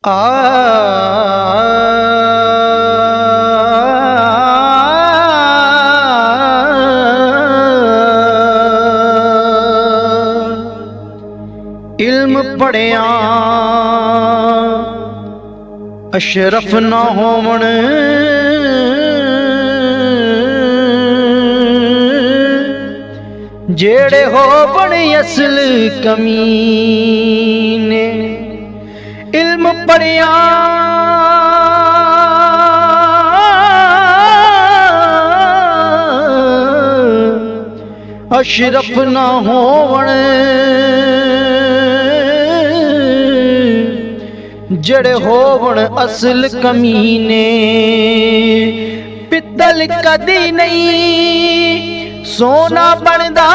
इल्म पढ़िया अशरफ ना होवण, जेड़े होवण असल कमीने। इल्म पढ़िया अशरफ ना होवण, जड़े होवण असल कमीने। पित्तल कदी नहीं सोना बनदा,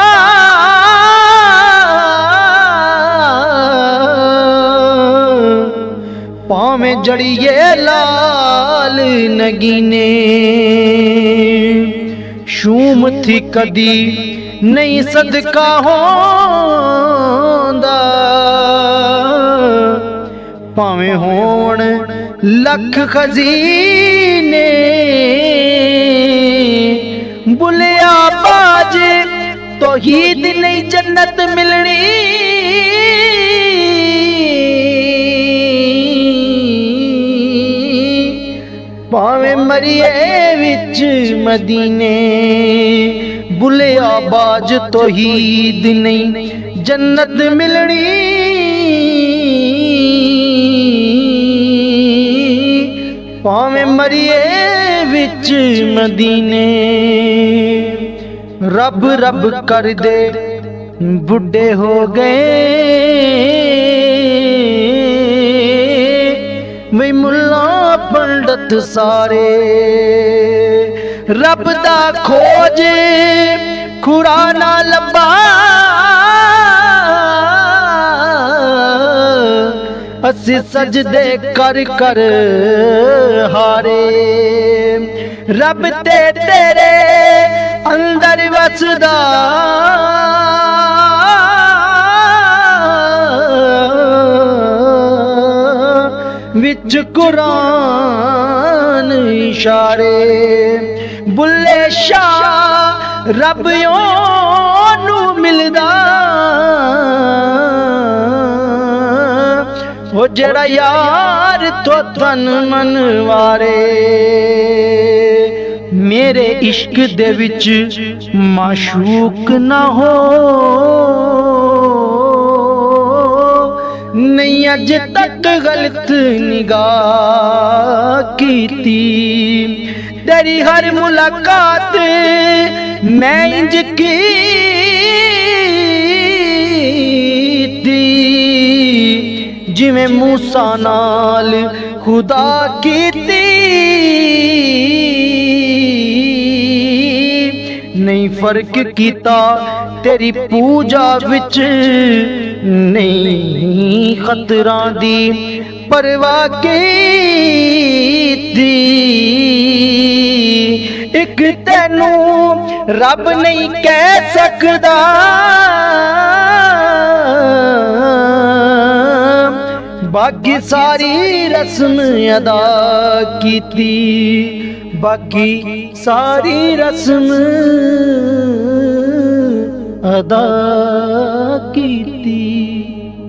भावें जड़िए लाल नगीने। शूम थी कदी नहीं सदका होंदा, भावें होण लख खजीने। बुलिया बाज तौहीद नहीं जन्नत मिलनी, भावें मरिए विच मदीने। बुलिया बाज तौहीद नहीं जन्नत मिलनी, भावें मरिए विच मदीने। रब रब कर दे बुढ़े हो गए, वे मुल्ला पंडित सारे। रब दा खोज खुरा ना लब्बा, असी सजदे कर कर हारे। रब ते तेरे अंदर वसदा, विच कुरान इशारे। बुल्ले शाह रब नू मिलदा, वो जड़ा यार तो तन मन वारे। मेरे इश्क दे विच माशूक ना हो, नहीं अज तक गलत निगाह कीती। तेरी हर मुलाकात मैं इंज कीती, जिवें मूसा नाल खुदा कीती। नहीं फर्क कीता तेरी पूजा विच, नहीं खतरां दी परवाह कीती। एक तैनू रब नहीं कह सकदा, बाकी सारी रस्म अदा कीती। बाकी सारी रस्म अदा की।